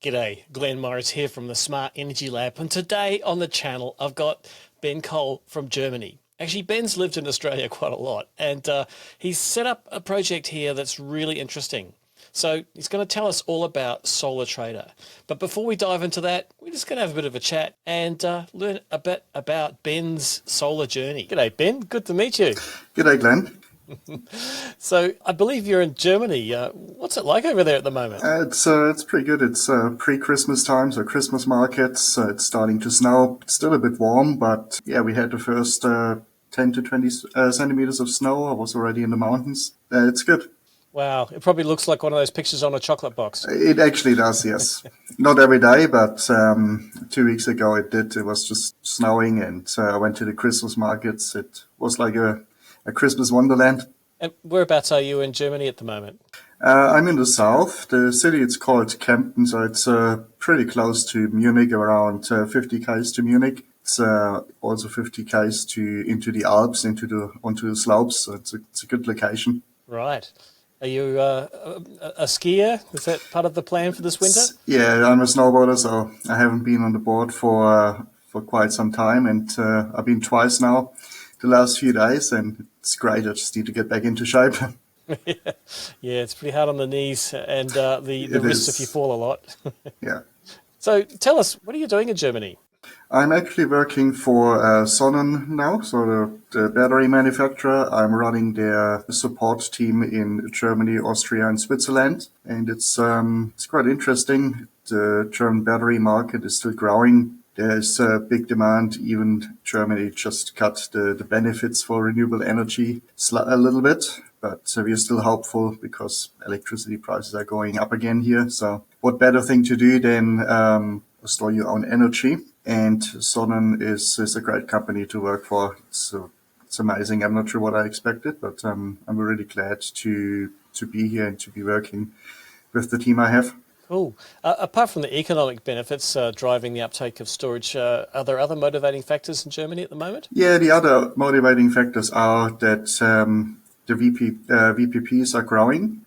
G'day, Glenn Morris here from the Smart Energy Lab, and today on the channel I've got Ben Kolle from Germany. Actually, Ben's lived in Australia quite a lot, and he's set up a project here that's really interesting. So he's going to tell us all about Solar Trader. But before we dive into that, we're just going to have a bit of a chat and learn a bit about Ben's solar journey. G'day, Ben. Good to meet you. G'day, Glenn. So I believe you're in Germany. What's it like over there at the moment? It's pretty good. It's pre-Christmas time, so Christmas markets. It's starting to snow. It's still a bit warm, but yeah, we had the first 10 to 20 centimeters of snow. I was already in the mountains. It's good. Wow, it probably looks like one of those pictures on a chocolate box. It actually does, yes. Not every day, but 2 weeks ago it did. It was just snowing, and I went to the Christmas markets. It was like a Christmas wonderland. And whereabouts are you in Germany at the moment? I'm in the south. The city, it's called Kempten, so it's pretty close to Munich, around 50 k's to Munich. It's also 50 k's into the Alps, onto the slopes. So it's a good location. Right. Are you a skier? Is that part of the plan for this winter? Yeah, I'm a snowboarder, so I haven't been on the board for quite some time, and I've been twice now the last few days, and it's great. I just need to get back into shape. Yeah, it's pretty hard on the knees and the wrists if you fall a lot. Yeah. So tell us, what are you doing in Germany? I'm actually working for Sonnen now, so the battery manufacturer. I'm running their support team in Germany, Austria, and Switzerland, and it's quite interesting. The German battery market is still growing. There's a big demand. Even Germany just cut the benefits for renewable energy a little bit, but we are still hopeful because electricity prices are going up again here. So what better thing to do than store your own energy? And Sonnen is a great company to work for. It's amazing. I'm not sure what I expected, but I'm really glad to be here and to be working with the team I have. Cool. Apart from the economic benefits driving the uptake of storage, are there other motivating factors in Germany at the moment? Yeah, the other motivating factors are that the VPPs are growing.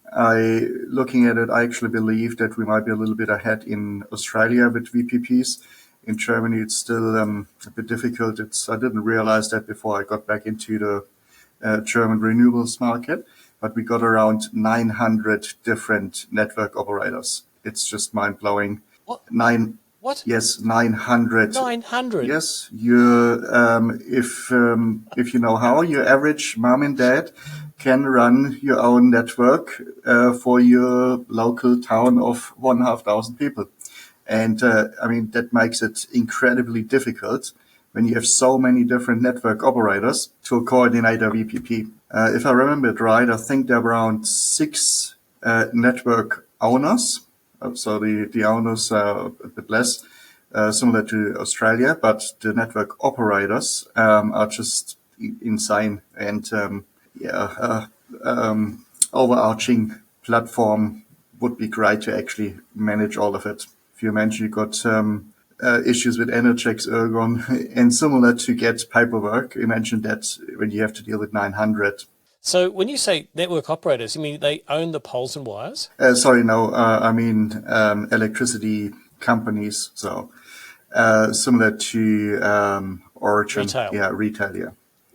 Looking at it, I actually believe that we might be a little bit ahead in Australia with VPPs. In Germany, it's still a bit difficult. I didn't realize that before I got back into the German renewables market, but we got around 900 different network operators. It's just mind-blowing. What? What? Yes, 900. 900? Yes, if you know how, your average mom and dad can run your own network for your local town of 1,500 people. And I mean, that makes it incredibly difficult when you have so many different network operators to coordinate a VPP. If I remember it right, I think there are around 6 network owners. So the owners are a bit less, similar to Australia, but the network operators are just insane. And overarching platform would be great to actually manage all of it. If you mentioned you got issues with Energex, Ergon, and similar to get paperwork, you mentioned that when you have to deal with 900. So when you say network operators, you mean they own the poles and wires? Sorry, no, I mean electricity companies. So similar to Origin. Retail. Yeah, retail, yeah.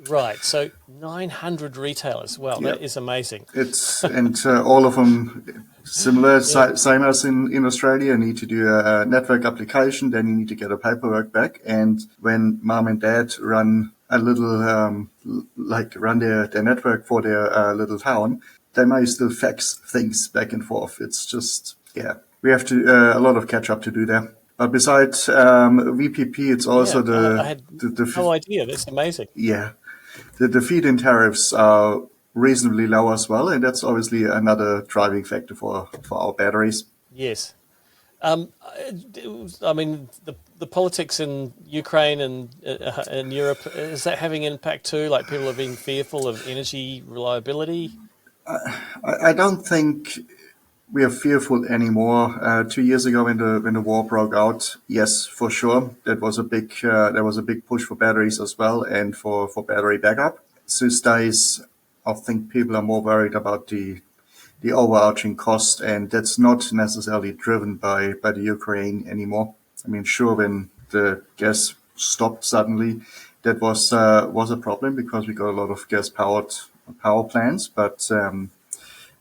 Right, so 900 retailers. Wow, Yep. That is amazing. And all of them similar, same as in Australia. You need to do a network application, then you need to get a paperwork back. And when mom and dad run a little, run their network for their little town, they may still fax things back and forth. It's just, we have to a lot of catch up to do there. But besides VPP, it's also I had no idea. That's amazing. Yeah. The feed-in tariffs are reasonably low as well, and that's obviously another driving factor for our batteries. Yes. I mean, the politics in Ukraine and in Europe, is that having an impact too? Like people are being fearful of energy reliability? I don't think we are fearful anymore. 2 years ago, when the war broke out, yes, for sure, that was a big push for batteries as well, and for battery backup. These days, I think people are more worried about the the overarching cost, and that's not necessarily driven by the Ukraine anymore. I mean, sure, when the gas stopped suddenly, that was a problem because we got a lot of gas-powered power plants, but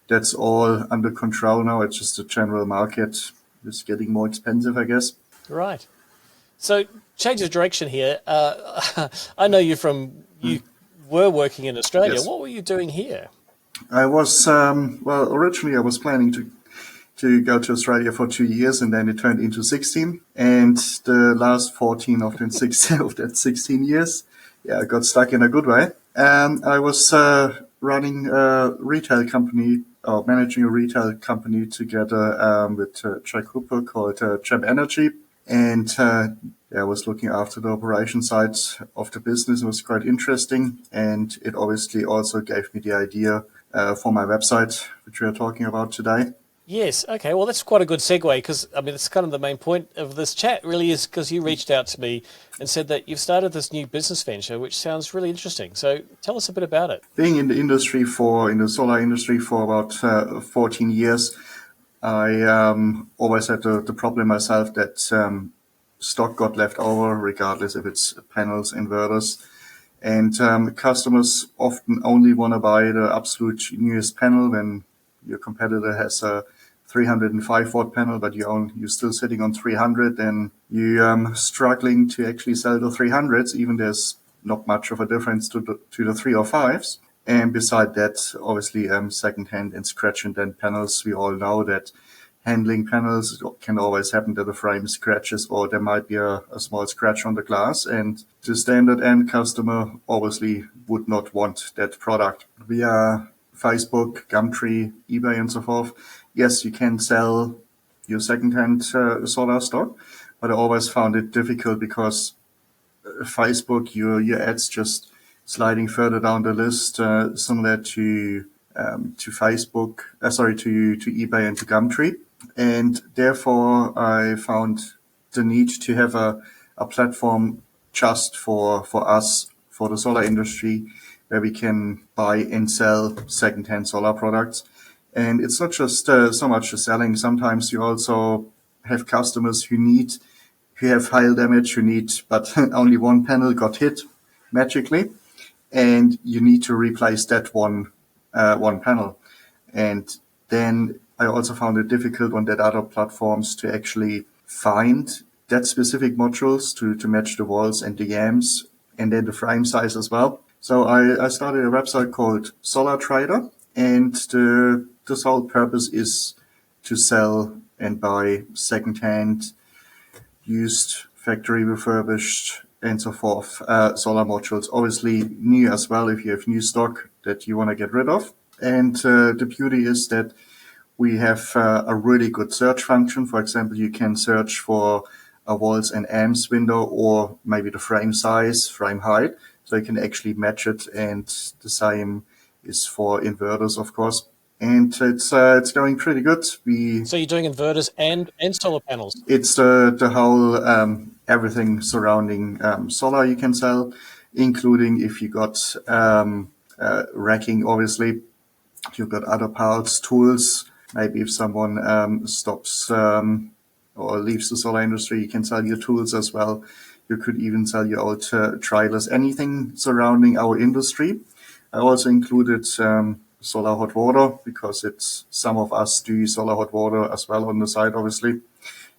that's all under control now. It's just the general market is getting more expensive, I guess. Right. So change of direction here. I know you were working in Australia. Yes. What were you doing here? I was, well, originally I was planning to go to Australia for 2 years, and then it turned into 16. And the last 14 of the 16 of that 16 years, yeah, I got stuck in a good way. I was running a retail company, or managing a retail company together with Jack Hooper called Jam Energy. And yeah, I was looking after the operation side of the business. It was quite interesting. And it obviously also gave me the idea for my website, which we are talking about today. Yes. Okay. Well, that's quite a good segue because I mean, it's kind of the main point of this chat. Really, is because you reached out to me and said that you've started this new business venture, which sounds really interesting. So, tell us a bit about it. Being in the solar industry for about 14 years, I always had the problem myself that stock got left over, regardless if it's panels, inverters. And customers often only want to buy the absolute newest panel when your competitor has a 305-watt panel, but you're still sitting on 300, and you're struggling to actually sell the 300s, even there's not much of a difference to the 305s. And beside that, obviously, secondhand and scratch and dent panels. We all know that handling panels can always happen that the frame scratches, or there might be a small scratch on the glass, and the standard end customer obviously would not want that product. Via Facebook, Gumtree, eBay, and so forth, yes, you can sell your secondhand solar stock, but I always found it difficult because Facebook, your ads just sliding further down the list, similar to Facebook, to eBay and to Gumtree. And therefore, I found the need to have a platform just for us, for the solar industry, where we can buy and sell secondhand solar products. And it's not just so much the selling. Sometimes you also have customers who have hail damage, but only one panel got hit magically, and you need to replace that one panel. And then I also found it difficult on that other platforms to actually find that specific modules to match the walls and the yams and then the frame size as well. So I started a website called Solar Trader, and the sole purpose is to sell and buy secondhand, used, factory refurbished, and so forth, solar modules. Obviously new as well if you have new stock that you want to get rid of. And the beauty is that we have a really good search function. For example, you can search for a walls and amps window, or maybe the frame size, frame height, so you can actually match it. And the same is for inverters, of course. And it's going pretty good. So you're doing inverters and solar panels. It's the whole everything surrounding solar you can sell, including if you got racking, obviously. You've got other parts, tools. Maybe if someone stops or leaves the solar industry, you can sell your tools as well. You could even sell your old trailers, anything surrounding our industry. I also included solar hot water, because some of us do solar hot water as well on the side, obviously.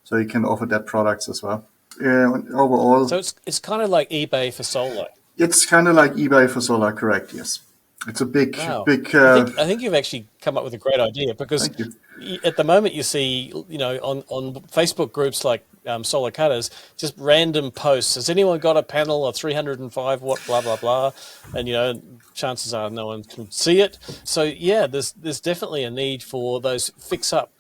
So you can offer that products as well. Overall, So it's kind of like eBay for solar. it's kind of like eBay for solar, correct? Yes. It's a big, Wow. big. I think you've actually come up with a great idea, because Thank you. at the moment you see, on Facebook groups like Solar Cutters, just random posts. Has anyone got a panel of 305 watt, blah, blah, blah? And, chances are no one can see it. So, yeah, there's definitely a need for those fix-up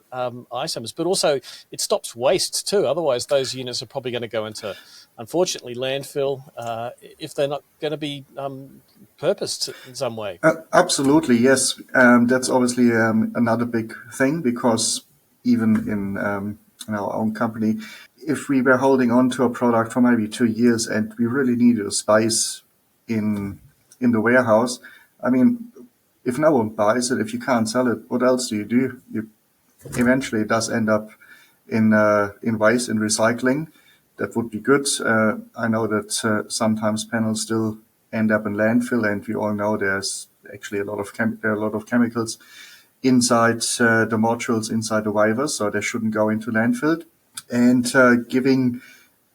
items, but also it stops waste too. Otherwise, those units are probably going to go into, unfortunately, landfill if they're not going to be purposed in some way. Absolutely, yes. That's obviously another big thing, because even in our own company, if we were holding on to a product for maybe 2 years and we really needed a space in the warehouse, I mean, if no one buys it, if you can't sell it, what else do? Eventually it does end up in waste, in recycling. That would be good. I know that sometimes panels still end up in landfill, and we all know there's actually there are a lot of chemicals inside the modules, inside the wires, so they shouldn't go into landfill. And giving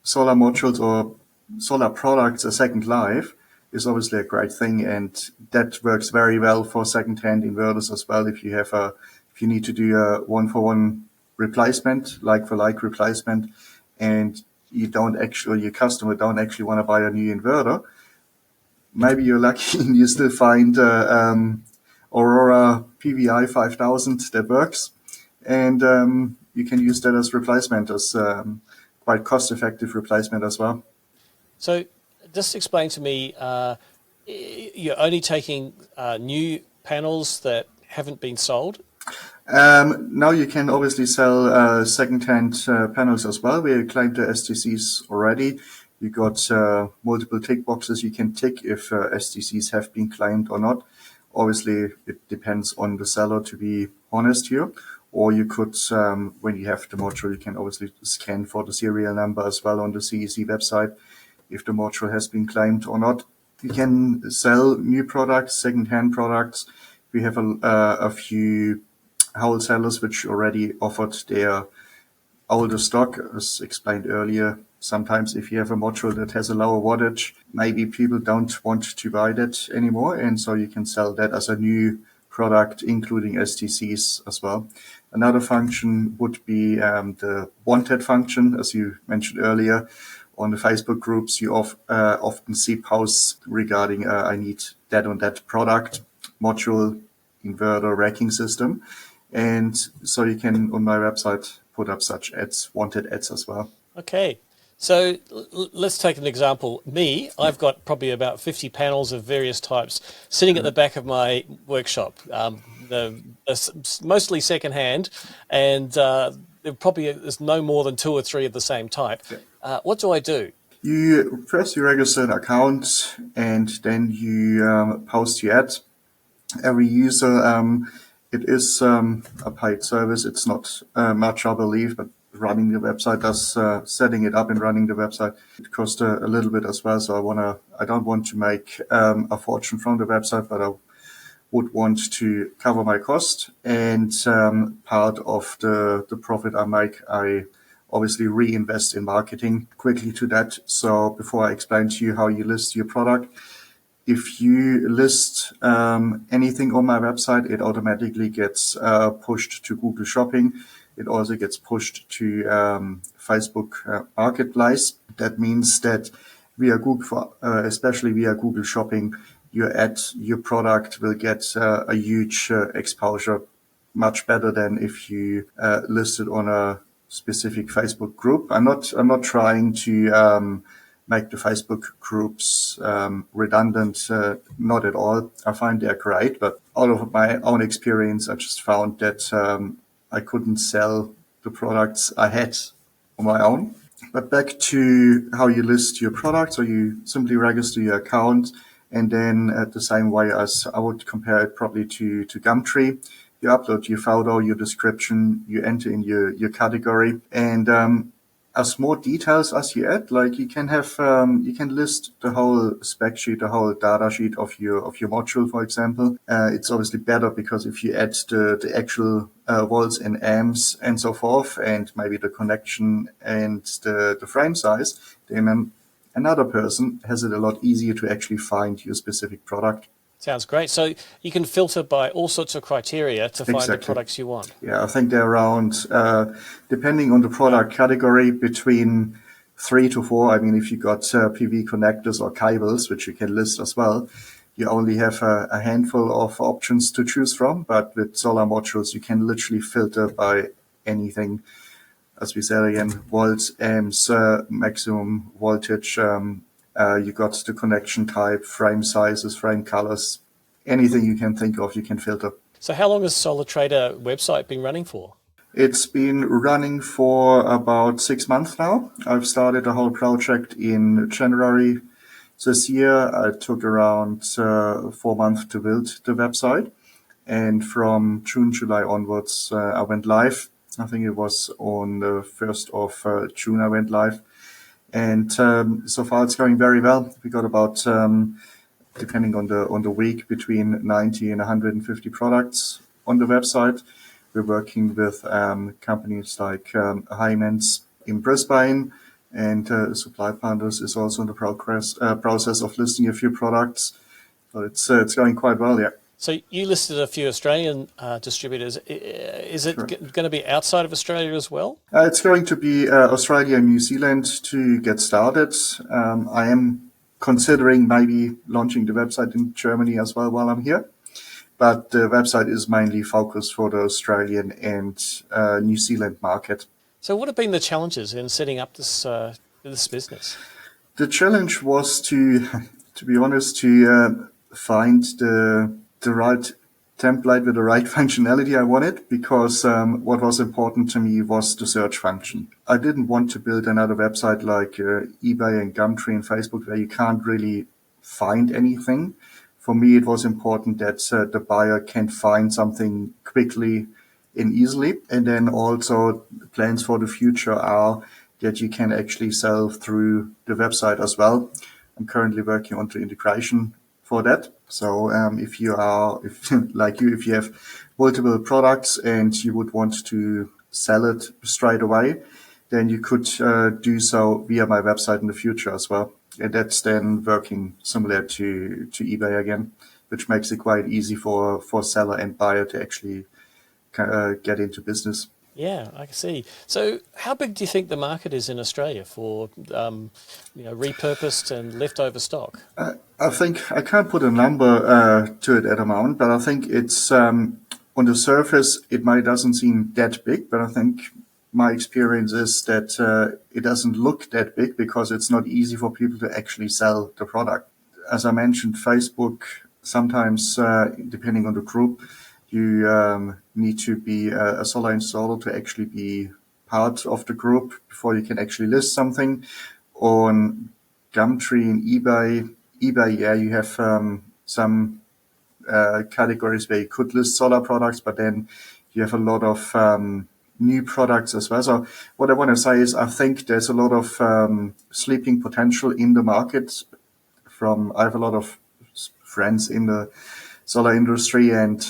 solar modules or solar products a second life is obviously a great thing, and that works very well for second-hand inverters as well. If you need to do a one-for-one replacement, like-for-like replacement, and your customer don't actually want to buy a new inverter, maybe you're lucky and you still find Aurora PVI 5000 that works, and you can use that as replacement, as quite cost-effective replacement as well. So just explain to me, you're only taking new panels that haven't been sold? Now you can obviously sell second-hand panels as well. We claimed the STCs already. You got multiple tick boxes you can tick if STCs have been claimed or not. Obviously, it depends on the seller, to be honest here. Or you could, when you have the module, you can obviously scan for the serial number as well on the CEC website, if the module has been claimed or not. You can sell new products, second-hand products. We have a few wholesalers which already offered their older stock, as explained earlier. Sometimes if you have a module that has a lower wattage, maybe people don't want to buy that anymore, and so you can sell that as a new product, including STCs as well. Another function would be the wanted function, as you mentioned earlier. On the Facebook groups, you often see posts regarding I need that on that product, module, inverter, racking system. And so you can, on my website, put up such ads, wanted ads as well. Okay. So let's take an example. I've got probably about 50 panels of various types sitting at the back of my workshop. They're mostly secondhand, and there probably is no more than 2 or 3 of the same type. What do I do? You first you register an account, and then you post your ad. Every user, it is a paid service. It's not much, I believe, but running the website does, setting it up and running the website, it costs a little bit as well. So I don't want to make a fortune from the website, but I would want to cover my cost, and part of the profit I make, I obviously reinvest in marketing. Quickly to that. So before I explain to you how you list your product, if you list anything on my website, it automatically gets pushed to Google Shopping. It also gets pushed to Facebook Marketplace. That means that via Google, especially via Google Shopping, your product will get a huge exposure, much better than if you list it on a specific Facebook group. I'm not trying to make the Facebook groups redundant, not at all. I find they're great, but out of my own experience, I just found that I couldn't sell the products I had on my own. But back to how you list your product. So you simply register your account, and then the same way as I would compare it probably to Gumtree, you upload your photo, your description, you enter in your category, and as more details as you add, like you can have, you can list the whole spec sheet, the whole data sheet of your module, for example. It's obviously better because if you add the actual volts and amps and so forth, and maybe the connection and the frame size, then another person has it a lot easier to actually find your specific product. Sounds great. So you can filter by all sorts of criteria to find Exactly. the products you want. Yeah, I think they're around, depending on the product category, between 3 to 4. I mean, if you got PV connectors or cables, which you can list as well, you only have a handful of options to choose from. But with solar modules, you can literally filter by anything. As we said again, volts, amps, maximum voltage. You got the connection type, frame sizes, frame colors, anything you can think of, you can filter. So how long has Solar Trader website been running for? It's been running for about 6 months now. I've started the whole project in January this year. I took around 4 months to build the website. And from June, July onwards, I went live. I think it was on the 1st of June I went live. And so far it's going very well. We got about, depending on the week, between 90 and 150 products on the website. We're working with companies like Hyman's in Brisbane, and Supply Partners is also in the process of listing a few products. So it's going quite well, yeah. So you listed a few Australian distributors. Is it going to be outside of Australia as well? It's going to be Australia and New Zealand to get started. I am considering maybe launching the website in Germany as well while I'm here. But the website is mainly focused for the Australian and New Zealand market. So what have been the challenges in setting up this business? The challenge was to be honest, to find the right template with the right functionality I wanted, because what was important to me was the search function. I didn't want to build another website like eBay and Gumtree and Facebook where you can't really find anything. For me, it was important that the buyer can find something quickly and easily. And then also plans for the future are that you can actually sell through the website as well. I'm currently working on the integration for that. So if you have multiple products and you would want to sell it straight away, then you could do so via my website in the future as well. And that's then working similar to eBay again, which makes it quite easy for seller and buyer to actually get into business. Yeah, I can see. So how big do you think the market is in Australia for repurposed and leftover stock? I think I can't put a number to it at the moment, but I think it's on the surface it doesn't seem that big, but I think my experience is that it doesn't look that big because it's not easy for people to actually sell the product. As I mentioned, Facebook, sometimes depending on the group, you need to be a solar installer to actually be part of the group before you can actually list something. On Gumtree and eBay, yeah, you have some categories where you could list solar products, but then you have a lot of new products as well. So what I want to say is I think there's a lot of sleeping potential in the market. I have a lot of friends in the solar industry, and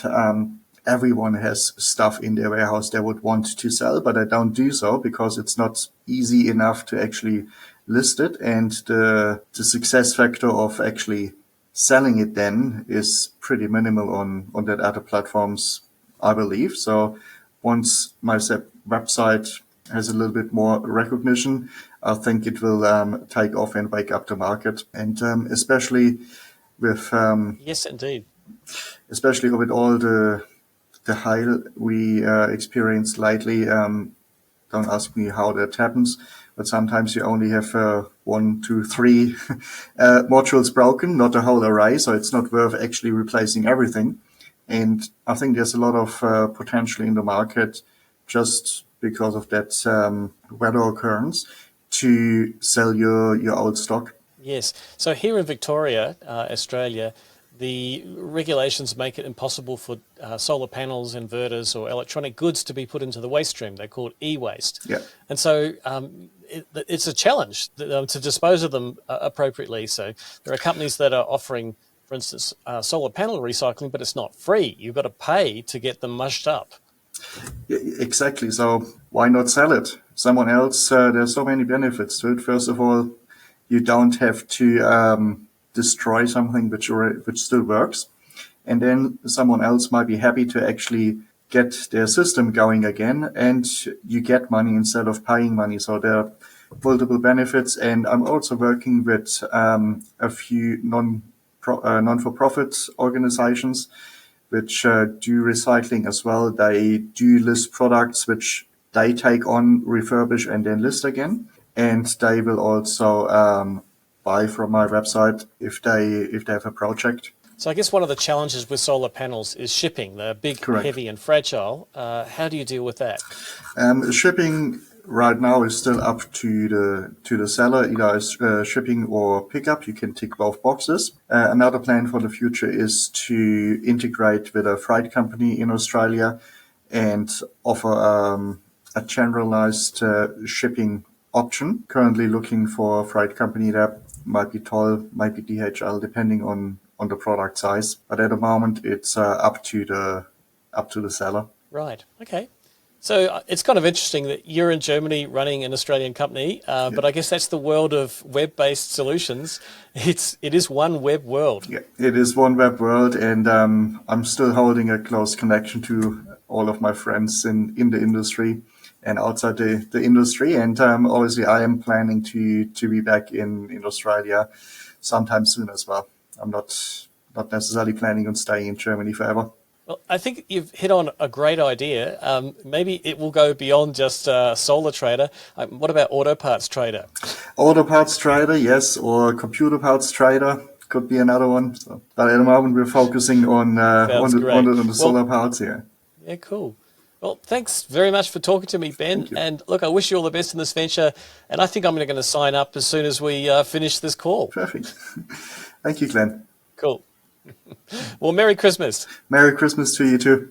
everyone has stuff in their warehouse they would want to sell, but they don't do so because it's not easy enough to actually list it. And the success factor of actually selling it then is pretty minimal on that other platforms, I believe. So once my website has a little bit more recognition, I think it will take off and wake up the market. And especially with yes, indeed. Especially with all the hype we experienced lately. Don't ask me how that happens, but sometimes you only have 1, 2, 3 modules broken, not a whole array, so it's not worth actually replacing everything. And I think there's a lot of potential in the market just because of that weather occurrence to sell your old stock. Yes. So here in Victoria, Australia, the regulations make it impossible for solar panels, inverters, or electronic goods to be put into the waste stream. They're called e-waste. Yeah. And so it's a challenge to dispose of them appropriately. So there are companies that are offering, for instance, solar panel recycling, but it's not free. You've got to pay to get them mushed up. Yeah, exactly. So why not sell it? Someone else, there's so many benefits to it. First of all, you don't have to destroy something which still works. And then someone else might be happy to actually get their system going again, and you get money instead of paying money. So there are multiple benefits. And I'm also working with a few non-for-profit organizations which do recycling as well. They do list products which they take on, refurbish, and then list again. And they will also buy from my website if they have a project. So I guess one of the challenges with solar panels is shipping. They're big, Correct. Heavy, and fragile. How do you deal with that? Shipping right now is still up to the seller, either as shipping or pickup. You can tick both boxes. Another plan for the future is to integrate with a freight company in Australia and offer a generalized shipping option. Currently looking for a freight company that might be Toll, might be DHL, depending on the product size. But at the moment, it's up to the seller. Right. Okay. So it's kind of interesting that you're in Germany running an Australian company, but I guess that's the world of web-based solutions. It is one web world. Yeah, it is one web world, and I'm still holding a close connection to all of my friends in the industry and outside the industry. And obviously, I am planning to be back in Australia sometime soon as well. I'm not necessarily planning on staying in Germany forever. Well, I think you've hit on a great idea. Maybe it will go beyond just solar trader. What about auto parts trader? Auto parts trader, yes, or computer parts trader could be another one. So, but at the moment, we're focusing on the solar parts here. Yeah, cool. Well, thanks very much for talking to me, Ben. And look, I wish you all the best in this venture. And I think I'm going to sign up as soon as we finish this call. Perfect. Thank you, Glenn. Cool. Well, Merry Christmas. Merry Christmas to you too.